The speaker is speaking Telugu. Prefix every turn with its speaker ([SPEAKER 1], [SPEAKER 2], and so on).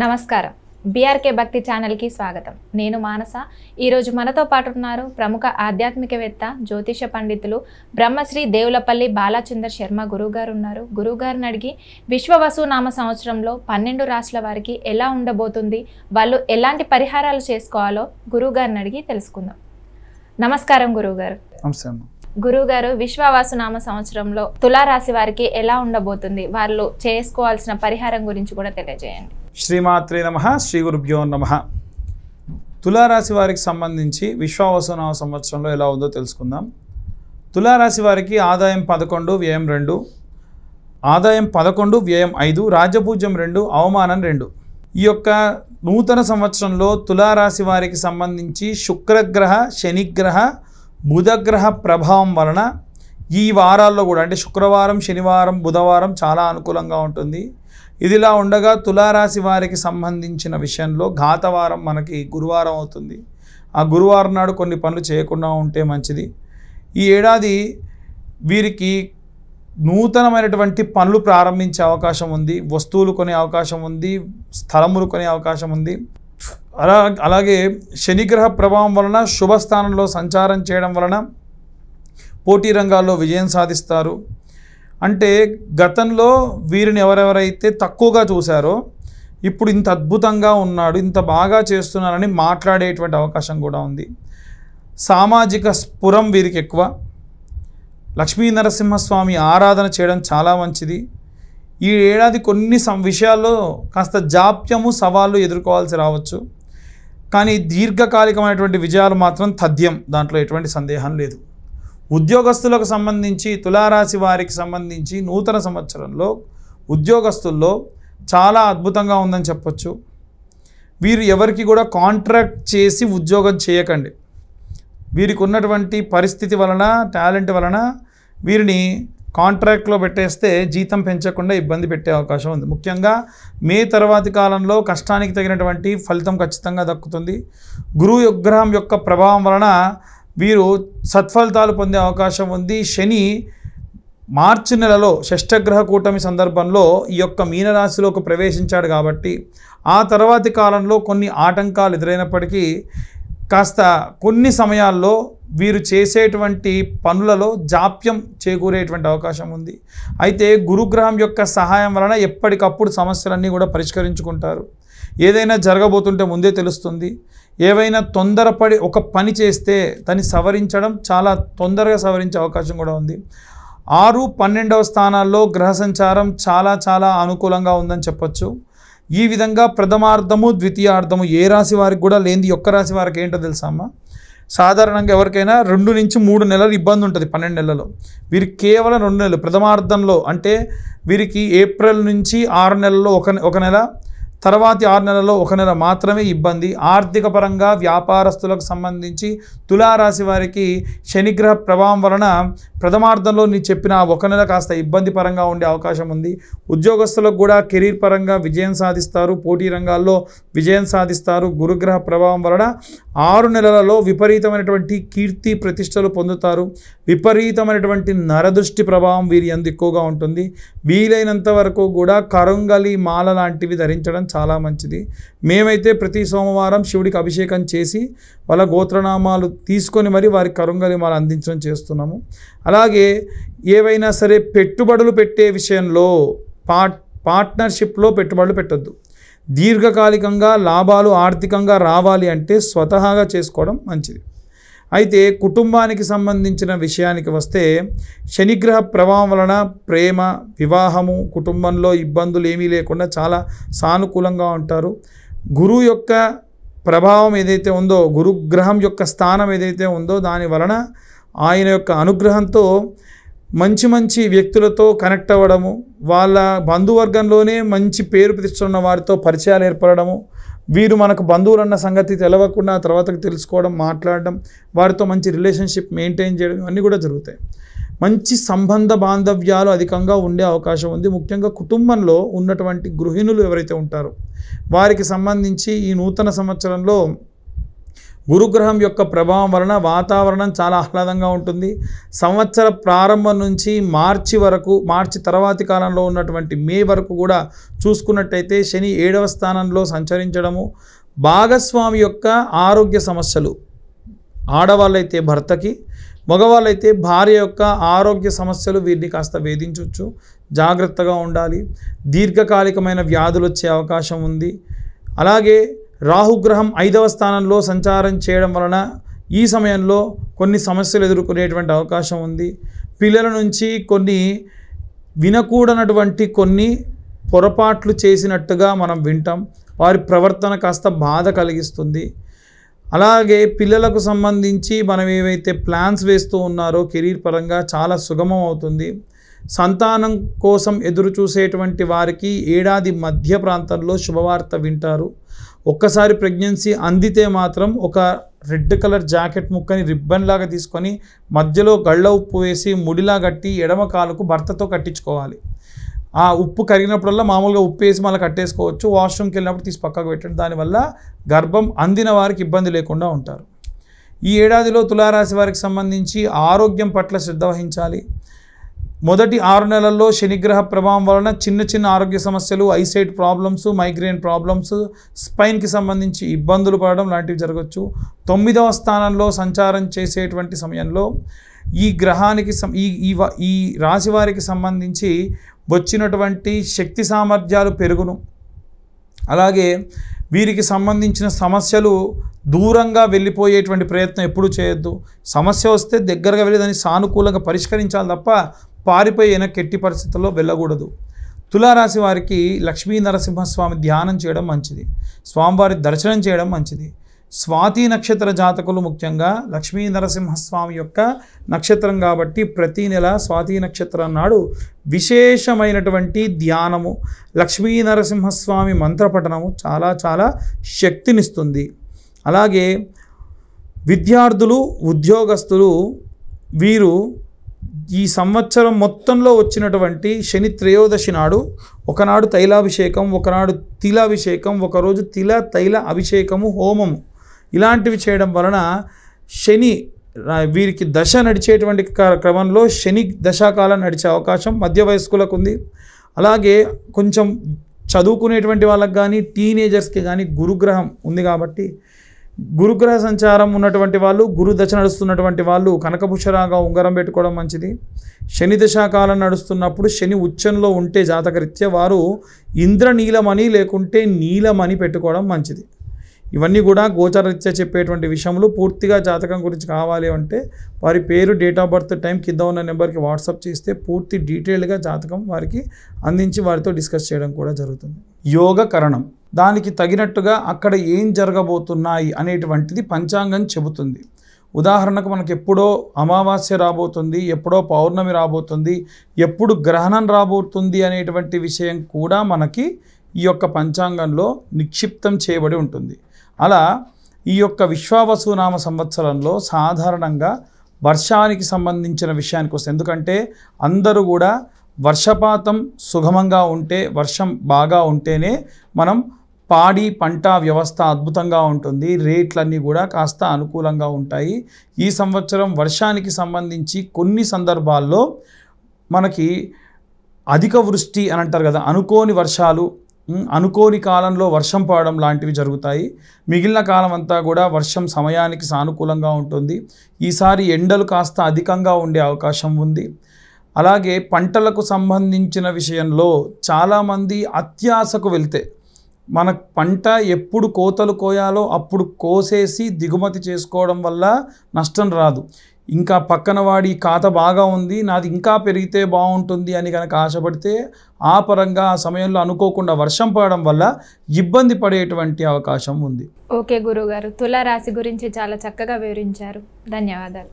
[SPEAKER 1] నమస్కారం. బీఆర్కే భక్తి ఛానల్కి స్వాగతం. నేను మానస. ఈరోజు మనతో పాటు ఉన్నారు ప్రముఖ ఆధ్యాత్మికవేత్త, జ్యోతిష పండితులు బ్రహ్మశ్రీ దేవులపల్లి బాలచంద్ర శర్మ గురువుగారు ఉన్నారు. గురువుగారిని అడిగి విశ్వవసునామ సంవత్సరంలో 12 రాశుల వారికి ఎలా ఉండబోతుంది, వాళ్ళు ఎలాంటి పరిహారాలు చేసుకోవాలో గురువుగారిని అడిగి తెలుసుకుందాం. నమస్కారం గురువుగారు.
[SPEAKER 2] నమస్తే.
[SPEAKER 1] గురువుగారు, విశ్వవసునామ సంవత్సరంలో తులారాశి వారికి ఎలా ఉండబోతుంది, వాళ్ళు చేసుకోవాల్సిన పరిహారం గురించి కూడా తెలియజేయండి.
[SPEAKER 2] శ్రీమాత్రే నమః. శ్రీ గురుభ్యో నమః. తులారాశి వారికి సంబంధించి విశ్వవసునామ సంవత్సరంలో ఎలా ఉందో తెలుసుకుందాం. తులారాశి వారికి ఆదాయం 11, వ్యయం 2. ఆదాయం 11, వ్యయం 5, రాజ్యపూజ్యం 2, అవమానం 2. ఈ యొక్క నూతన సంవత్సరంలో తులారాశి వారికి సంబంధించి శుక్రగ్రహ, శనిగ్రహ, బుధగ్రహ ప్రభావం వలన ఈ వారాల్లో కూడా అంటే శుక్రవారం, శనివారం, బుధవారం చాలా అనుకూలంగా ఉంటుంది. ఇదిలా ఉండగా తులారాశి వారికి సంబంధించిన విషయంలో ఘాతవారం మనకి గురువారం అవుతుంది. ఆ గురువారం నాడు కొన్ని పనులు చేయకుండా ఉంటే మంచిది. ఈ ఏడాది వీరికి నూతనమైనటువంటి పనులు ప్రారంభించే అవకాశం ఉంది, వస్తువులు కొనే అవకాశం ఉంది, స్థలములు కొనే అవకాశం ఉంది. అలాగే శనిగ్రహ ప్రభావం వలన శుభస్థానంలో సంచారం చేయడం వలన పోటీ రంగాల్లో విజయం సాధిస్తారు. అంటే గతంలో వీరిని ఎవరెవరైతే తక్కువగా చూశారో ఇప్పుడు ఇంత అద్భుతంగా ఉన్నాడు, ఇంత బాగా చేస్తున్నారని మాట్లాడేటువంటి అవకాశం కూడా ఉంది. సామాజిక స్ఫురం వీరికి ఎక్కువ. లక్ష్మీ నరసింహస్వామి ఆరాధన చేయడం చాలా మంచిది. ఈ ఏడాది కొన్ని విషయాల్లో కాస్త జాప్యము, సవాళ్ళు ఎదుర్కోవాల్సి రావచ్చు. కానీ దీర్ఘకాలికమైనటువంటి విజయాలు మాత్రం తథ్యం, దాంట్లో ఎటువంటి సందేహం లేదు. ఉద్యోగస్తులకు సంబంధించి తులారాశి వారికి సంబంధించి నూతన సంవత్సరంలో ఉద్యోగస్తుల్లో చాలా అద్భుతంగా ఉందని చెప్పొచ్చు. వీరు ఎవరికి కూడా కాంట్రాక్ట్ చేసి ఉద్యోగం చేయకండి. వీరికి ఉన్నటువంటి పరిస్థితి వలన, టాలెంట్ వలన వీరిని కాంట్రాక్ట్లో పెట్టేస్తే జీతం పెంచకుండా ఇబ్బంది పెట్టే అవకాశం ఉంది. ముఖ్యంగా మే తర్వాతి కాలంలో కష్టానికి తగినటువంటి ఫలితం ఖచ్చితంగా దక్కుతుంది. గురువు గ్రహం యొక్క ప్రభావం వలన వీరు సత్ఫలితాలు పొందే అవకాశం ఉంది. శని మార్చి నెలలో షష్ఠగ్రహ కూటమి సందర్భంలో ఈ యొక్క మీనరాశిలోకి ప్రవేశించాడు కాబట్టి ఆ తర్వాతి కాలంలో కొన్ని ఆటంకాలు ఎదురైనప్పటికీ కాస్త కొన్ని సమయాల్లో వీరు చేసేటువంటి పనులలో జాప్యం చేకూరేటువంటి అవకాశం ఉంది. అయితే గురుగ్రహం యొక్క సహాయం వలన ఎప్పటికప్పుడు సమస్యలన్నీ కూడా పరిష్కరించుకుంటారు. ఏదైనా జరగబోతుంటే ముందే తెలుస్తుంది. ఏవైనా తొందరపడి ఒక పని చేస్తే దాన్ని సవరించడం చాలా తొందరగా సవరించే అవకాశం కూడా ఉంది. 6, 12వ స్థానాల్లో గ్రహ సంచారం చాలా అనుకూలంగా ఉందని చెప్పొచ్చు. ఈ విధంగా ప్రథమార్థము, ద్వితీయార్థము ఏ రాశి వారికి కూడా లేనిది ఒక్క రాశి వారికి ఏంటో తెలుసా అమ్మా? సాధారణంగా ఎవరికైనా 2 నుంచి 3 నెలలు ఇబ్బంది ఉంటుంది 12 నెలల్లో. వీరికి కేవలం 2 నెలలు ప్రథమార్థంలో, అంటే వీరికి ఏప్రిల్ నుంచి 6 నెలల్లో ఒక నెల, తర్వాతి 6 నెలల్లో 1 నెల మాత్రమే ఇబ్బంది. ఆర్థిక పరంగా వ్యాపారస్తులకు సంబంధించి తులారాశి వారికి శనిగ్రహ ప్రభావం వలన ప్రథమార్థంలో నేను చెప్పిన 1 నెల కాస్త ఇబ్బంది పరంగా ఉండే అవకాశం ఉంది. ఉద్యోగస్తులకు కూడా కెరీర్ పరంగా విజయం సాధిస్తారు, పోటీ రంగాల్లో విజయం సాధిస్తారు. గురుగ్రహ ప్రభావం వలన 6 నెలలలో విపరీతమైనటువంటి కీర్తి ప్రతిష్టలు పొందుతారు. విపరీతమైనటువంటి నరదృష్టి ప్రభావం వీరి యందు ఎక్కువగా ఉంటుంది. వీలైనంత వరకు కూడా కరుంగలి మాల లాంటివి ధరించడం చాలా మంచిది. మేమైతే ప్రతి సోమవారం శివుడికి అభిషేకం చేసి వాళ్ళ గోత్రనామాలు తీసుకొని మరి వారికి కరుంగలి మాల అందించడం చేస్తున్నాము. అలాగే ఏవైనా సరే పెట్టుబడులు పెట్టే విషయంలో పార్ట్నర్షిప్లో పెట్టుబడులు పెట్టొద్దు. దీర్ఘకాలికంగా లాభాలు ఆర్థికంగా రావాలి అంటే స్వతహాగా చేసుకోవడం మంచిది. అయితే కుటుంబానికి సంబంధించిన విషయానికి వస్తే శనిగ్రహ ప్రభావం వలన ప్రేమ, వివాహము, కుటుంబంలో ఇబ్బందులు ఏమీ లేకుండా చాలా సానుకూలంగా ఉంటారు. గురువు యొక్క ప్రభావం ఏదైతే ఉందో, గురుగ్రహం యొక్క స్థానం ఏదైతే ఉందో దాని వలన ఆయన యొక్క అనుగ్రహంతో మంచి వ్యక్తులతో కనెక్ట్ అవ్వడము, వాళ్ళ బంధువర్గంలోనే మంచి పేరు ప్రతిష్ఠున్న వారితో పరిచయాలు ఏర్పడము, వీరు మనకు బంధువులు అన్న సంగతి తెలవకుండా తర్వాతకు తెలుసుకోవడం, మాట్లాడడం, వారితో మంచి రిలేషన్షిప్ మెయింటైన్ చేయడం, ఇవన్నీ కూడా జరుగుతాయి. మంచి సంబంధ బాంధవ్యాలు అధికంగా ఉండే అవకాశం ఉంది. ముఖ్యంగా కుటుంబంలో ఉన్నటువంటి గృహిణులు ఎవరైతే ఉంటారో వారికి సంబంధించి ఈ నూతన సంవత్సరంలో గురుగ్రహం యొక్క ప్రభావం వలన వాతావరణం చాలా ఆహ్లాదంగా ఉంటుంది. సంవత్సర ప్రారంభం నుంచి మార్చి తర్వాతి కాలంలో ఉన్నటువంటి మే వరకు కూడా చూసుకున్నట్టయితే శని 7వ స్థానంలో సంచరించడము, భాగస్వామి యొక్క ఆరోగ్య సమస్యలు, ఆడవాళ్ళైతే భర్తకి, మగవాళ్ళైతే భార్య యొక్క ఆరోగ్య సమస్యలు వీరిని కాస్త వేధించవచ్చు. జాగ్రత్తగా ఉండాలి. దీర్ఘకాలికమైన వ్యాధులు వచ్చే అవకాశం ఉంది. అలాగే రాహుగ్రహం 5వ స్థానంలో సంచారం చేయడం వలన ఈ సమయంలో కొన్ని సమస్యలు ఎదుర్కొనేటువంటి అవకాశం ఉంది. పిల్లల నుంచి కొన్ని వినకూడనటువంటి కొన్ని పొరపాట్లు చేసినట్టుగా మనం వింటాం. వారి ప్రవర్తన కాస్త బాధ కలిగిస్తుంది. అలాగే పిల్లలకు సంబంధించి మనం ఏవైతే ప్లాన్స్ వేస్తూ ఉన్నారో కెరీర్ పరంగా చాలా సుగమం అవుతుంది. సంతానం కోసం ఎదురు చూసేటువంటి వారికి ఏడాది మధ్య ప్రాంతంలో శుభవార్త వింటారు. ఒక్కసారి ప్రెగ్నెన్సీ అందితే మాత్రం ఒక రెడ్ కలర్ జాకెట్ ముక్కని రిబ్బన్ లాగా తీసుకొని మధ్యలో గళ్ళ ఉప్పు వేసి ముడిలా కట్టి ఎడమ కాలుకు భర్తతో కట్టించుకోవాలి. ఆ ఉప్పు కరిగినప్పుడల్లా మామూలుగా ఉప్పు వేసి మళ్ళీ కట్టేసుకోవచ్చు. వాష్రూమ్కి వెళ్ళినప్పుడు తీసి పక్కకు పెట్టండి. దానివల్ల గర్భం అందిన వారికి ఇబ్బంది లేకుండా ఉంటారు. ఈ ఏడాదిలో తులారాశి వారికి సంబంధించి ఆరోగ్యం పట్ల శ్రద్ధ వహించాలి. మొదటి 6 నెలల్లో శనిగ్రహ ప్రభావం వలన చిన్న చిన్న ఆరోగ్య సమస్యలు, ఐసైట్ ప్రాబ్లమ్స్, మైగ్రేన్ ప్రాబ్లమ్స్, స్పైన్కి సంబంధించి ఇబ్బందులు పడడం లాంటివి జరగవచ్చు. 9వ స్థానంలో సంచారం చేసేటువంటి సమయంలో ఈ గ్రహానికి ఈ రాశి వారికి సంబంధించి వచ్చినటువంటి శక్తి సామర్థ్యాలు పెరుగును. అలాగే వీరికి సంబంధించిన సమస్యలు దూరంగా వెళ్ళిపోయేటువంటి ప్రయత్నం ఎప్పుడూ చేయొద్దు. సమస్య వస్తే దగ్గరగా వెళ్ళి దాన్ని సానుకూలంగా పరిష్కరించాలి తప్ప పారిపోయి వెనక్కి ఎట్టి పరిస్థితుల్లో వెళ్ళకూడదు. తులారాశి వారికి లక్ష్మీ నరసింహస్వామి ధ్యానం చేయడం మంచిది. స్వామివారి దర్శనం చేయడం మంచిది. స్వాతి నక్షత్ర జాతకులు ముఖ్యంగా లక్ష్మీ నరసింహస్వామి యొక్క నక్షత్రం కాబట్టి ప్రతి నెల స్వాతి నక్షత్రం నాడు విశేషమైనటువంటి ధ్యానము, లక్ష్మీ నరసింహస్వామి మంత్రపఠనము చాలా చాలా శక్తినిస్తుంది. అలాగే విద్యార్థులు, ఉద్యోగస్తులు వీరు ఈ సంవత్సరం మొత్తంలో వచ్చినటువంటి శని త్రయోదశి నాడు ఒకనాడు తైలాభిషేకం, ఒకనాడు తిలాభిషేకం, ఒకరోజు తైల అభిషేకము, హోమము ఇలాంటివి చేయడం వలన శని వీరికి దశ నడిచేటువంటి క్రమంలో శని దశాకాలం నడిచే అవకాశం మధ్య వయస్కులకు ఉంది. అలాగే కొంచెం చదువుకునేటువంటి వాళ్ళకి కానీ టీనేజర్స్కి కానీ గురుగ్రహం ఉంది కాబట్టి గురుగ్రహ సంచారం ఉన్నటువంటి వాళ్ళు, గురు దశ నడుస్తున్నటువంటి వాళ్ళు కనకపుష్యరాగా ఉంగరం పెట్టుకోవడం మంచిది. శని దశాకాలం నడుస్తున్నప్పుడు శని ఉచ్చంలో ఉంటే జాతకరీత్యా వారు ఇంద్రనీలమణి లేకుంటే నీలమణి పెట్టుకోవడం మంచిది. ఇవన్నీ కూడా గోచరరీత్యా చెప్పేటువంటి విషయములు. పూర్తిగా జాతకం గురించి కావాలి అంటే వారి పేరు, డేట్ ఆఫ్ బర్త్, టైం కింద ఉన్న నెంబర్కి వాట్సాప్ చేస్తే పూర్తి డీటెయిల్గా జాతకం వారికి అందించి వారితో డిస్కస్ చేయడం కూడా జరుగుతుంది. యోగకరణం దానికి తగినట్టుగా అక్కడ ఏం జరగబోతున్నాయి అనేటువంటిది పంచాంగం చెబుతుంది. ఉదాహరణకు మనకు ఎప్పుడో అమావాస్య రాబోతుంది, ఎప్పుడో పౌర్ణమి రాబోతుంది, ఎప్పుడు గ్రహణం రాబోతుంది అనేటువంటి విషయం కూడా మనకి ఈ యొక్క పంచాంగంలో నిక్షిప్తం చేయబడి ఉంటుంది. అలా ఈ యొక్క విశ్వావసునామ సంవత్సరంలో సాధారణంగా వర్షానికి సంబంధించిన విషయానికి వస్తుంది. ఎందుకంటే అందరూ కూడా వర్షపాతం సుగమంగా ఉంటే, వర్షం బాగా ఉంటేనే మనం పాడి పంట వ్యవస్థ అద్భుతంగా ఉంటుంది, రేట్లన్నీ కూడా కాస్త అనుకూలంగా ఉంటాయి. ఈ సంవత్సరం వర్షానికి సంబంధించి కొన్ని సందర్భాల్లో మనకి అధిక వృష్టి అని అంటారు కదా, అనుకోని వర్షాలు, అనుకోని కాలంలో వర్షం పడడం లాంటివి జరుగుతాయి. మిగిలిన కాలం అంతా కూడా వర్షం సమయానికి సానుకూలంగా ఉంటుంది. ఈసారి ఎండలు కాస్త అధికంగా ఉండే అవకాశం ఉంది. అలాగే పంటలకు సంబంధించిన విషయంలో చాలామంది అత్యాశకు వెళ్తే మన పంట ఎప్పుడు కోతలు కోయాలో అప్పుడు కోసేసి దిగుమతి చేసుకోవడం వల్ల నష్టం రాదు. ఇంకా పక్కన వాడి ఖాతా బాగా ఉంది, నాది ఇంకా పెరిగితే బాగుంటుంది అని కనుక ఆశపడితే ఆ పరంగా ఆ సమయంలో అనుకోకుండా వర్షం పడడం వల్ల ఇబ్బంది పడేటువంటి అవకాశం ఉంది.
[SPEAKER 1] ఓకే గురుగారు, తులారాశి గురించి చాలా చక్కగా వివరించారు. ధన్యవాదాలు.